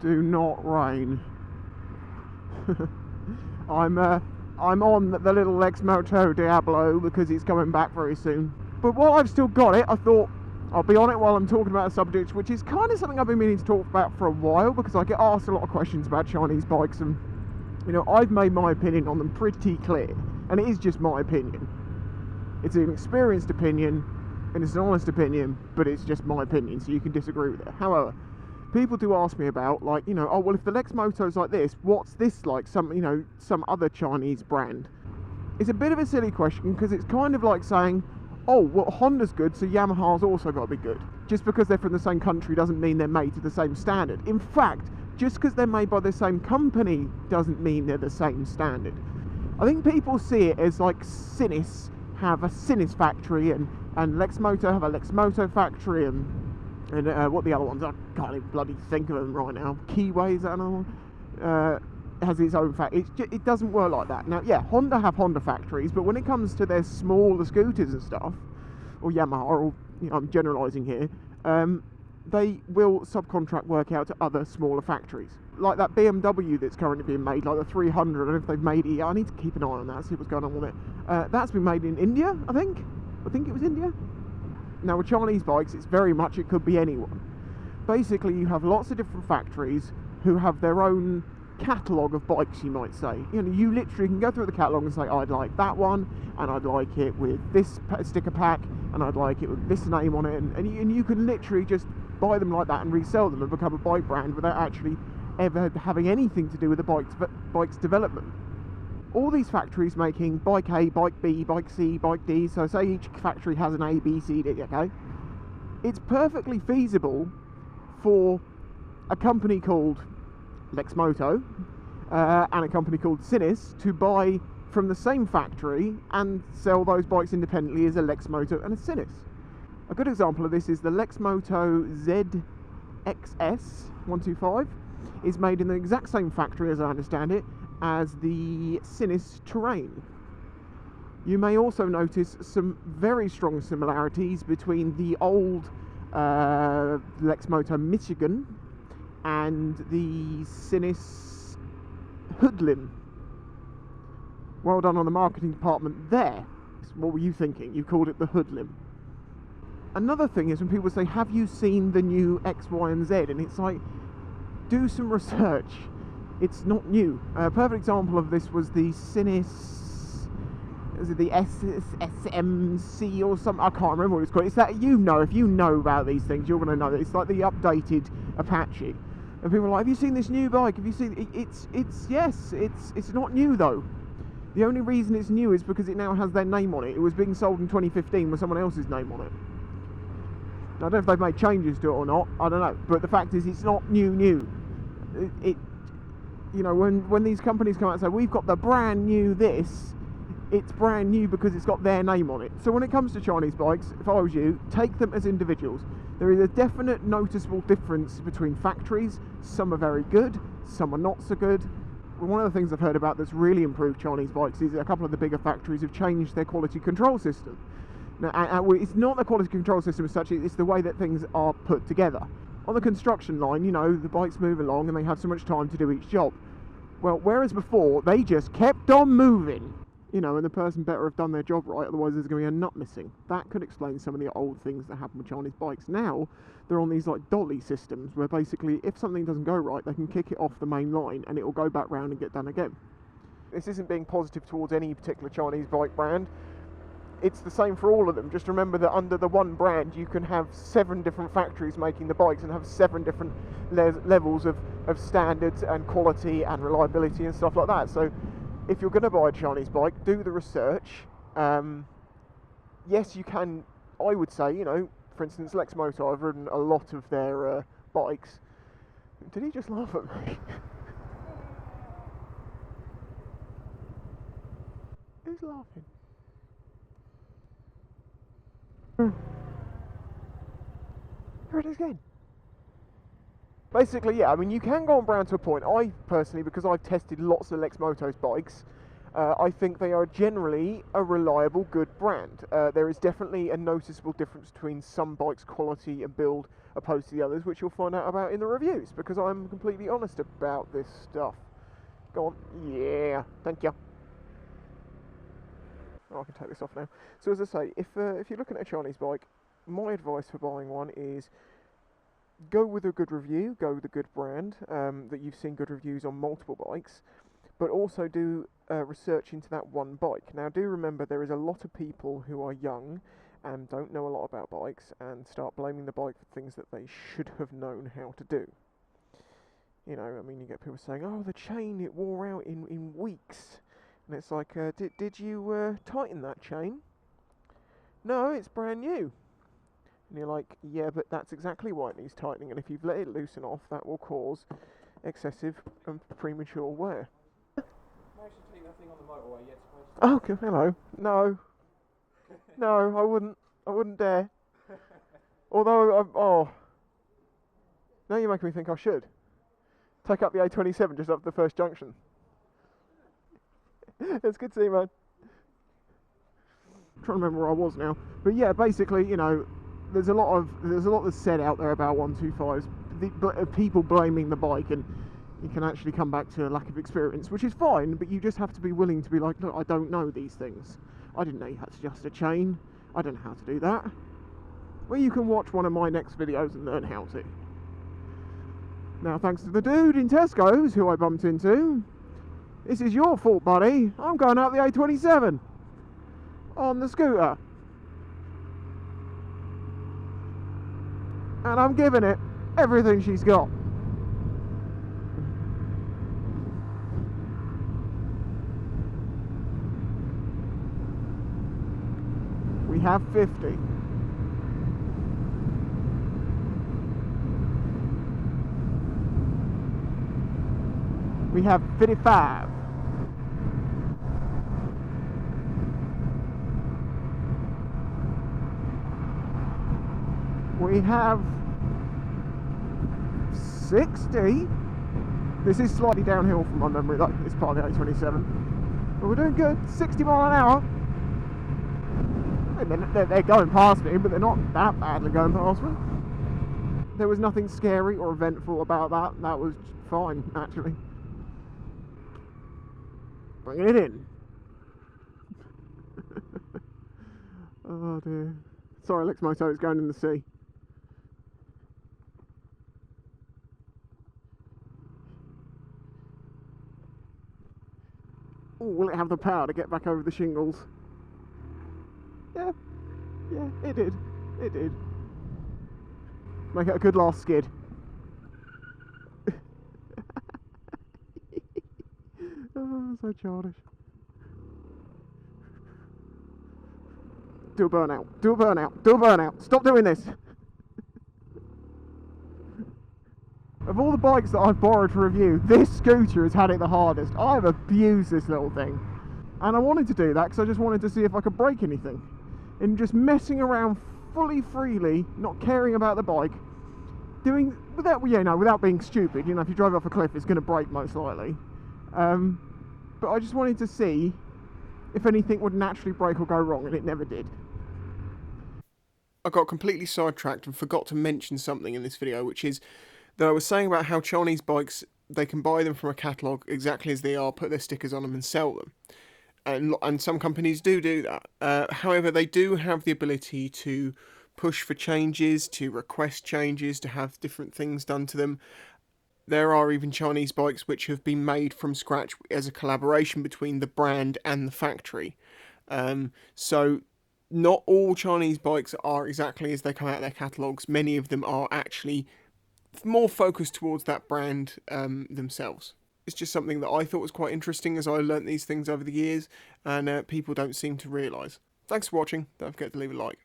do not rain. I'm on the little Lexmoto Diablo because it's coming back very soon. But while I've still got it, I thought I'll be on it while I'm talking about a subject which is kind of something I've been meaning to talk about for a while, because I get asked a lot of questions about Chinese bikes, and you know, I've made my opinion on them pretty clear, and it is just my opinion. It's an experienced opinion and it's an honest opinion, but it's just my opinion, so you can disagree with it. However, people do ask me about, like, you know, oh well, if the Lexmoto's like this, what's this like? Some other Chinese brand. It's a bit of a silly question, because it's kind of like saying, oh well, Honda's good, so Yamaha's also got to be good. Just because they're from the same country doesn't mean they're made to the same standard. In fact, just because they're made by the same company doesn't mean they're the same standard. I think people see it as like Sinis have a Sinis factory and Lexmoto have a Lexmoto factory, and what the other ones, I can't even bloody think of them right now. Keyway, is that another one? Has its own factory. It doesn't work like that. Now, yeah, Honda have Honda factories, but when it comes to their smaller scooters and stuff, or Yamaha, or, you know, I'm generalising here, they will subcontract work out to other smaller factories. Like that BMW that's currently being made, like the 300, I don't know if they've made it. I need to keep an eye on that, see what's going on with it. That's been made in India, I think it was India. Now with Chinese bikes, it's very much, it could be anyone. Basically, you have lots of different factories who have their own catalogue of bikes, you might say. You know, you literally can go through the catalogue and say, I'd like that one, and I'd like it with this sticker pack, and I'd like it with this name on it, and you can literally just buy them like that and resell them and become a bike brand without actually ever having anything to do with the bike's development. All these factories making bike A, bike B, bike C, bike D, so say each factory has an A, B, C, D, okay? It's perfectly feasible for a company called Lexmoto and a company called Sinis to buy from the same factory and sell those bikes independently as a Lexmoto and a Sinis. A good example of this is the Lexmoto ZXS 125 is made in the exact same factory, as I understand it, as the Sinis Terrain. You may also notice some very strong similarities between the old Lexmoto Michigan and the Sinis Hoodlim. Well done on the marketing department there. What were you thinking? You called it the Hoodlim. Another thing is when people say, have you seen the new X, Y and Z? And it's like, do some research. It's not new. A perfect example of this was the Sinis, is it the SMC or something? I can't remember what it's called. It's that, you know, if you know about these things, you're going to know that it's like the updated Apache. And people are like, have you seen this new bike? Have you seen it? It's not new though. The only reason it's new is because it now has their name on it. It was being sold in 2015 with someone else's name on it. Now, I don't know if they've made changes to it or not, I don't know. But the fact is, it's not new. You know, when these companies come out and say, we've got the brand new this, it's brand new because it's got their name on it. So when it comes to Chinese bikes, if I was you, take them as individuals. There is a definite noticeable difference between factories. Some are very good, some are not so good. One of the things I've heard about that's really improved Chinese bikes is a couple of the bigger factories have changed their quality control system. Now, it's not the quality control system as such, it's the way that things are put together. On the construction line, you know, the bikes move along and they have so much time to do each job. Well, whereas before, they just kept on moving. You know, and the person better have done their job right, otherwise there's going to be a nut missing. That could explain some of the old things that happen with Chinese bikes. Now, they're on these like dolly systems, where basically, if something doesn't go right, they can kick it off the main line and it will go back round and get done again. This isn't being positive towards any particular Chinese bike brand. It's the same for all of them. Just remember that under the one brand, you can have 7 different factories making the bikes and have 7 different levels of standards and quality and reliability and stuff like that. So if you're going to buy a Chinese bike, do the research. Yes, you can, I would say, you know, for instance, Lexmoto, I've ridden a lot of their bikes. Did he just laugh at me? Who's laughing? Here it is again. Basically, yeah, I mean, you can go on brand to a point. I personally, because I've tested lots of Lexmoto's bikes, I think they are generally a reliable, good brand. There is definitely a noticeable difference between some bikes' quality and build opposed to the others, which you'll find out about in the reviews, because I'm completely honest about this stuff. Go on. Yeah, thank you. Oh, I can take this off now. So as I say, if you're looking at a Chinese bike, my advice for buying one is go with a good review, go with a good brand, that you've seen good reviews on multiple bikes, but also do research into that one bike. Now do remember there is a lot of people who are young and don't know a lot about bikes and start blaming the bike for things that they should have known how to do. You know, I mean, you get people saying, oh, the chain, it wore out in weeks. And it's like, did you tighten that chain? No, it's brand new. And you're like, yeah, but that's exactly why it needs tightening, and if you've let it loosen off, that will cause excessive and premature wear. Managed to take that thing on the motorway yet? Oh, okay, hello. No. No, I wouldn't dare. Although, now you're making me think I should. Take up the A27 just up the first junction. It's good to see you, man. I'm trying to remember where I was now. But yeah, basically, you know, there's a lot that's said out there about 125s. People blaming the bike, and you can actually come back to a lack of experience, which is fine, but you just have to be willing to be like, look, I don't know these things. I didn't know you had to adjust a chain. I don't know how to do that. Well, you can watch one of my next videos and learn how to. Now, thanks to the dude in Tesco's who I bumped into, this is your fault, buddy. I'm going up the A27 on the scooter. And I'm giving it everything she's got. We have 50. We have 55. We have 60. This is slightly downhill from my memory, like it's part of the A27. But we're doing good. 60 mile an hour. They're going past me, but they're not that badly going past me. There was nothing scary or eventful about that. That was fine, actually. Bringing it in. Oh dear. Sorry, Lexmoto, it's going in the sea. Ooh, will it have the power to get back over the shingles? Yeah, it did. It did. Make it a good last skid. Oh, so childish. Do a burnout. Do a burnout. Do a burnout. Stop doing this. Of all the bikes that I've borrowed for review, this scooter has had it the hardest. I've abused this little thing. And I wanted to do that because I just wanted to see if I could break anything. And just messing around fully freely, not caring about the bike, doing, without being stupid. You know, if you drive off a cliff, it's going to break most likely. But I just wanted to see if anything would naturally break or go wrong, and it never did. I got completely sidetracked and forgot to mention something in this video, which is that I was saying about how Chinese bikes, they can buy them from a catalogue exactly as they are, put their stickers on them and sell them. And some companies do that. However, they do have the ability to push for changes, to request changes, to have different things done to them. There are even Chinese bikes which have been made from scratch as a collaboration between the brand and the factory. So not all Chinese bikes are exactly as they come out of their catalogues. Many of them are actually more focused towards that brand themselves. It's just something that I thought was quite interesting as I learnt these things over the years, and people don't seem to realise. Thanks for watching. Don't forget to leave a like.